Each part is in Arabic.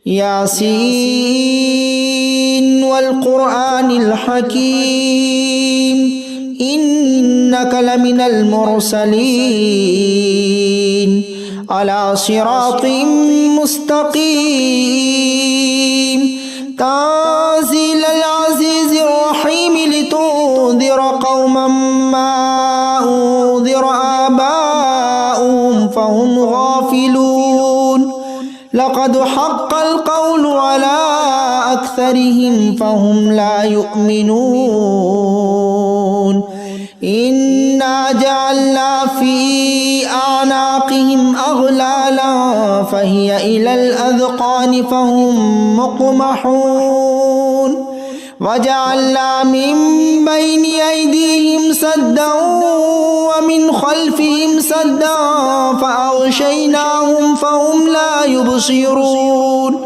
यासीन वल क़ुरआनिल हकीम इन्नका लमिनल मुरसलीन अला सिरातिम मुस्तक़ीम ताज़ीलल अज़ीज़िर रहीम लितुन्ज़िर क़ौमम मा उन्ज़िर आबाउहुम फ़हुम गाफ़िलून लक़द हक़्क़ल क़ौलु अला अक्सरिहिम फ़हुम ला युमिनून इन्ना जअलना फ़ी अअनाक़िहिम अग़लाला फ़हिय इलल अज़क़ानि फ़हुम मुक़महून वजअलना मिन बैनि अयदीहिम सद्दन व मिन ख़ल्फ़िहिम सद्दन फ़अग़शयनाहुम फ़हुम ला युबसिरून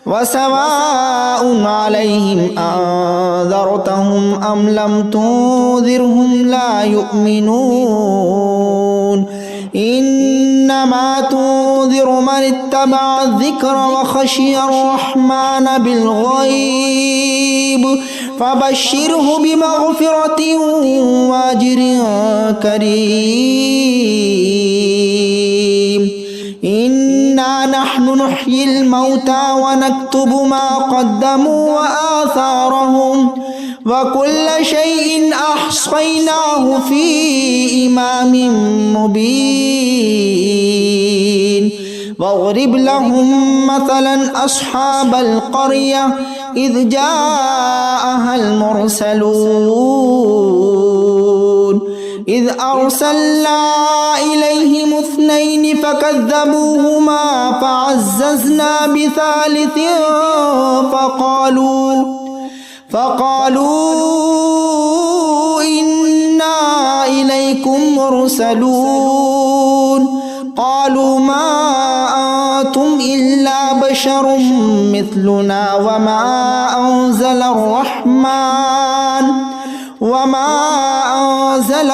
वसवाउन अलैहिम अअंज़रतहुम अम लम तुन्ज़िरहुम ला युमिनून इन्नमा तुन्ज़िरु मन इत्तबअ अज़्ज़िक्र व ख़शियर रहमान बिलग़ैब फ़बश्शिरहु बिमग़फ़िरतिन व अज्रिन करीम इन्ना नहनु नुह्यिल मौता व नक्तुबु मा क़द्दमू व आसारहुम व कुल्ल शैइन अहसैनाहु फ़ी इमामिन मुबीन वज़रिब लहुम मसलन अस्हाबल क़र्यह इज़ जाअहल मुरसलून इज़ अरसलना इलैहिम इस्नैनि फ़कज़्ज़बूहुमा फ़अज़्ज़ज़ना बिसालिसिन फ़क़ालू इन्ना इलैकुम मुरसलून क़ालू मा अंतुम इल्ला बशरुम मिस्लुना वमा अंज़लर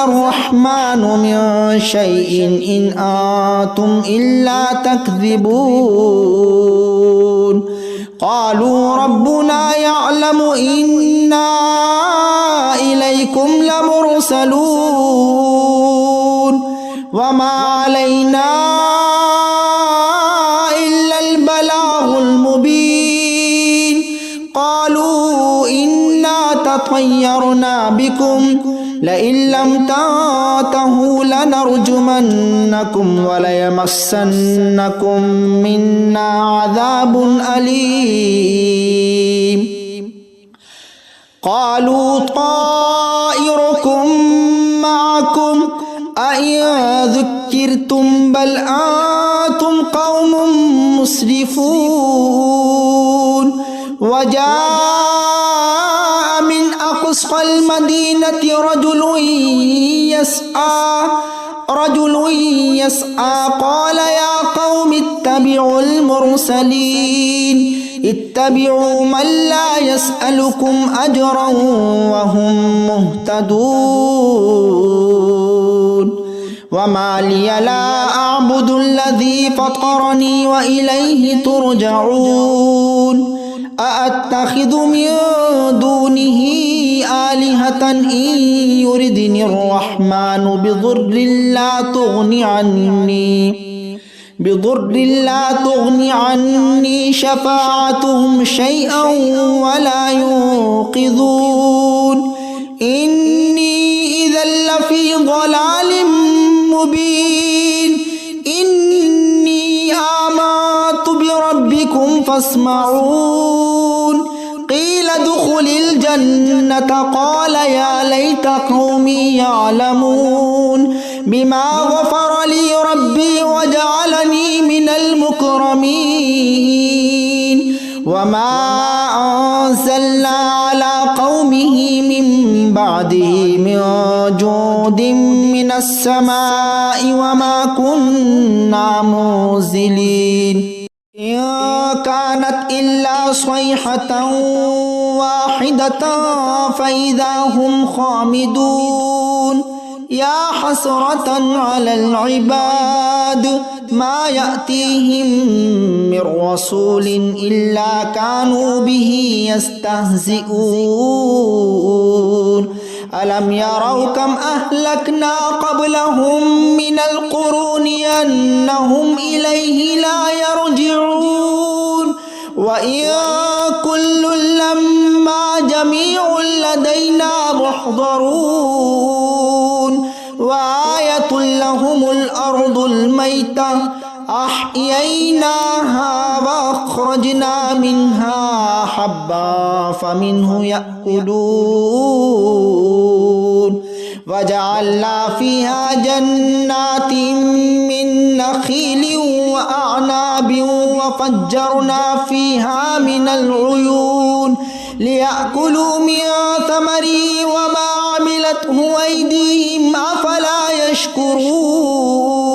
रहमान मिन शैइन इन अंतुम इल्ला तकज़िबून क़ालू रब्बुना यअलमु इन्ना इलैकुम लमुरसलून वमा अलैना इल्लल बलागुल मुबीन क़ालू इन्ना ततय्यरना बिकुम लइन लम तंतहू लनरजुमन्नकुम वलयमस्सन्नकुम मिन्ना अज़ाबुन अलीम क़ालू ताइरुकुम मअकुम अइन ज़ुक्किरतुम बल अंतुम क़ौमुम मुस्रिफून वजाअ मिन अक़सल मदीनति रजुलुन यस्आ क़ाल या क़ौम इत्तबिउल मुरसलीन इत्तबिउ मन ला यसअलुकुम अजरन वहुम मुहतदून वमा लिया ला अअबुदुल्लज़ी फ़तरनी व इलैहि तुरजऊन अअत्तख़िज़ु मिन दूनिही आलिहतन इन युरिदनिर रहमानु बिदुर्रिन ला तुग़नि अन्नी शफ़ाअतुहुम शैअन वला युन्क़िज़ून इन्नी इज़न लफ़ी ज़लालिम मुबीन इन्नी आमनतु बिरब्बिकुम फ़स्मऊन क़ील उद्ख़ुलिल जन्नत क़ाल या लैत क़ौमी यअलमून बिमा ग़फ़र ली रब्बी वजअलनी मिनल मुकरमीन वमा अंज़लना अला क़ौमिही मिन बअदिही मिन जुदिन मिनस समाइ वमा कुन्ना मुरसिलीन कानत इल्ला स्वैहतन वाहिदतन फ़इज़ा हुम खामिदून या हसरतन अलल इबाद ما يأتيهم من رسول إلا كانوا به يستهزئون ألم يروا كم أهلكنا قبلهم من القرون أنهم إليه لا يرجعون وإن كل لما جميع لدينا محضرون وآية لهم الأرض الميتة أحييناها وأخرجنا منها حبا فمنه يأكلون وجعلنا فيها جنات من نخيل وأعناب وفجرنا فيها من العيون ليأكلوا من ثمره وما عملته أيديهم أفلا يشكرون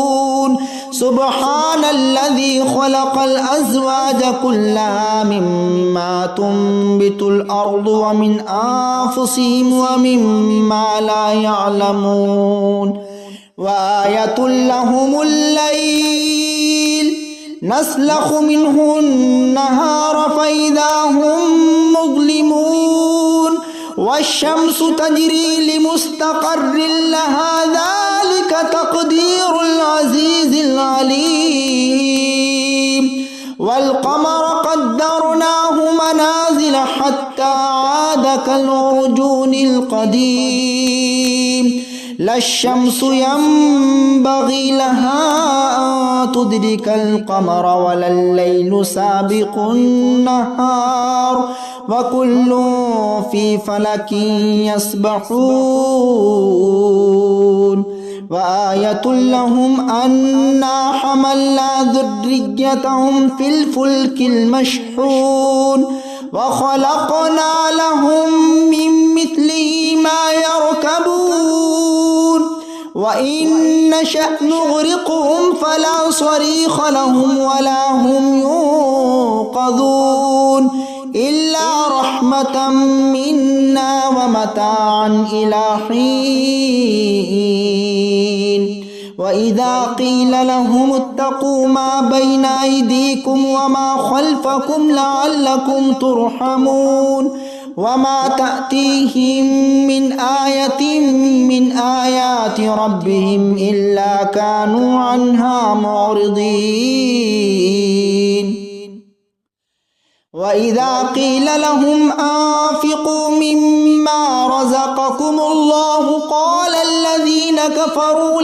سبحان الذي خلق الأزواج كلها مما تنبت الأرض ومن أنفسهم ومما لا يعلمون وآية لهم الليل نسلخ منه النهار فإذا هم مظلمون والشمس تجري لمستقر لها ذلك تقدير العزيز العليم والقمر قدرناه منازل حتى عاد كالعرجون القديم لا الشمس ينبغي لها أن تدرك القمر ولا الليل سابق النهار وكل في فلك يسبحون وآية لهم أنا حملنا ذريتهم في الفلك المشحون وخلقنا لهم من مثله ما يركبون وإن نشأ نغرقهم فلا صريخ لهم ولا هم ينقذون إلا رحمة منا ومتاعا إلى حين وإذا قيل لهم اتقوا ما بين أيديكم وما خلفكم لعلكم ترحمون وما تأتيهم من آية من آيات ربهم إلا كانوا عنها معرضين وإذا قيل لهم أنفقوا مما رزقكم الله قال الذين كفروا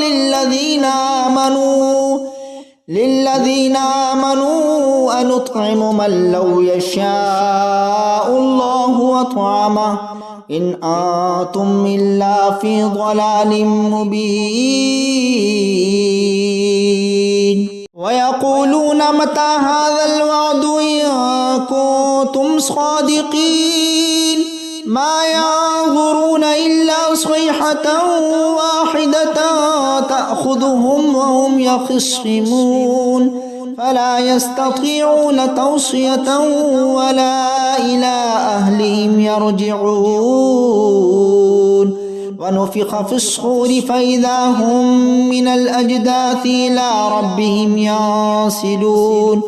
للذين آمنوا أنطعم من لو يشاء الله أطعمه إن أنتم إلا في ضلال مبين ويقولون متى هذا الوعد إن كنتم صادقين ما ينظرون إلا صيحة واحدة تأخذهم وهم يخصمون فلا يستطيعون توصية ولا إلى أهلهم يرجعون ونفخ في الصور فإذا هم من الأجداث إلى ربهم ينسلون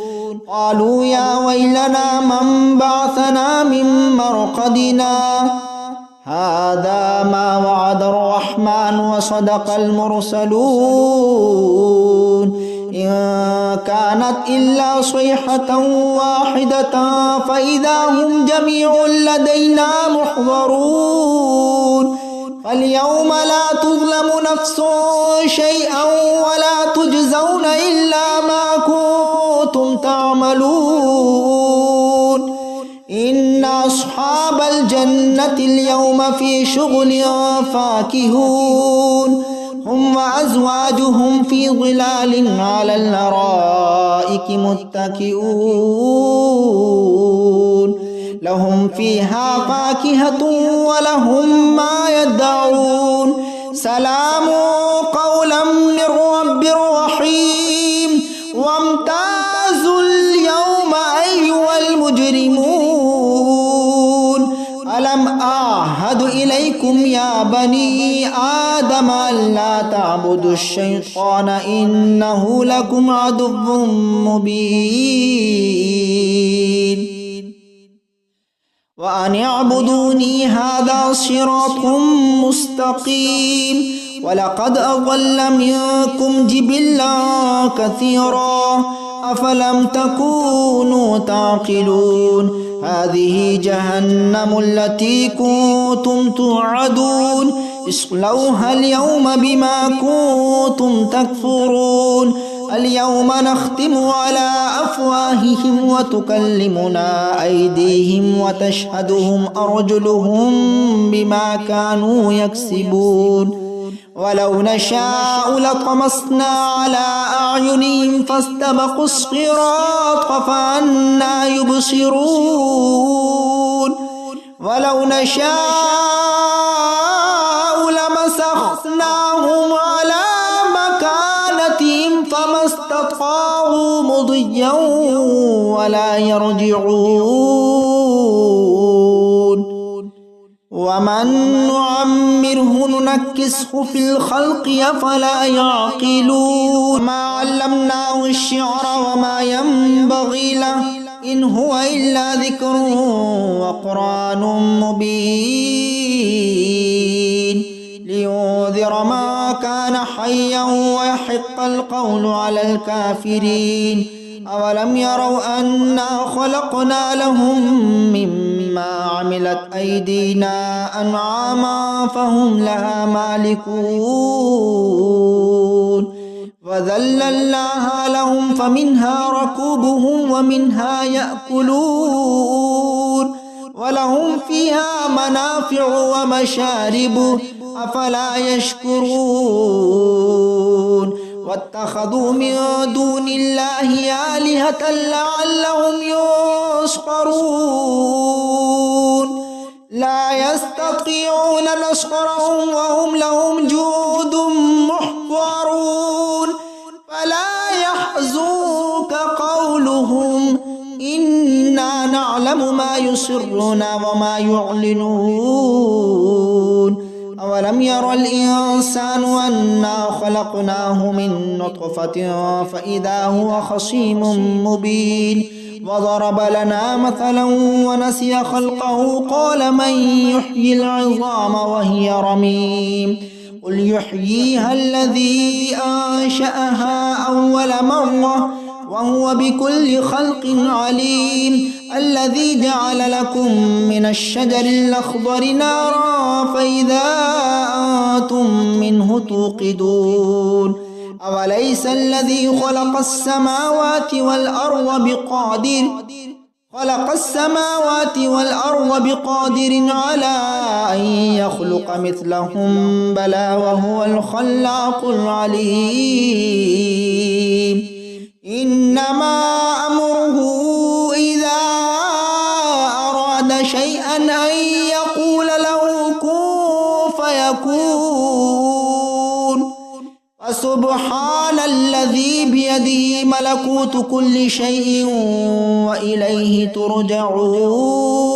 قالوا يا ويلنا من بعثنا من مرقدنا هذا ما وعد الرحمن وصدق المرسلون إن كانت إلا صيحة واحدة فإذا هم جميع لدينا محضرون فاليوم لا تظلم نفس شيئا ولا تجزون إلا ما كنتم تعملون إن أصحاب الجنة اليوم في شغل فاكهون هم وأزواجهم في ظلال على الأرائك متكئون لهم فيها فاكهة ولهم ما يدعون سلام قولا من رب رحيم وامتازوا اليوم أيها المجرمون ألم أعهد وعهد إليكم يا بني آدم ألا تعبدوا الشيطان إنه لكم عدو مبين وأن اعبدوني هذا صراط مستقيم ولقد أضل منكم جبلا كثيرا أفلم تكونوا تعقلون هذه جهنم التي كنتم توعدون اصلوها اليوم بما كنتم تكفرون اليوم نختم على أفواههم وتكلمنا أيديهم وتشهدهم أرجلهم بما كانوا يكسبون ولو نشاء لطمسنا على أعينهم فاستبقوا الصراط فأنى يبصرون ولو نشاء لمسخناهم على مكانتهم فما استطاعوا مضيا ولا يرجعون ومن نعمره ننكسه في الخلق أفلا يعقلون ما علمناه الشعر وما ينبغي له إن هو إلا ذكر وقرآن مبين لينذر ما كان حيا ويحق القول على الكافرين أولم يروا أنا خلقنا لهم مما عملت أيدينا أنعاما فهم لها مالكون وذللناها لهم فمنها ركوبهم ومنها يأكلون ولهم فيها منافع ومشارب أفلا يشكرون واتخذوا من دون الله آلهة لعلهم ينصرون لا يستطيعون نصرهم وهم لهم جند محضرون فلا يحزنك قولهم إنا نعلم ما يسرون وما يعلنون أولم ير الإنسان أنا خلقناه من نطفة فإذا هو خصيم مبين وضرب لنا مثلا ونسي خلقه قال من يحيي العظام وهي رميم قل يحييها الذي أنشأها أول مرة وهو بكل خلق عليم الذي جعل لكم من الشجر الأخضر نارا فإذا أنتم منه توقدون أوليس الذي خلق السماوات والأرض بقادر على أن يخلق مثلهم بلى وهو الخلاق العليم إنما أمره إذا أراد شيئا أن يقول له كن فيكون فسبحان الذي بيده ملكوت كل شيء وإليه ترجعون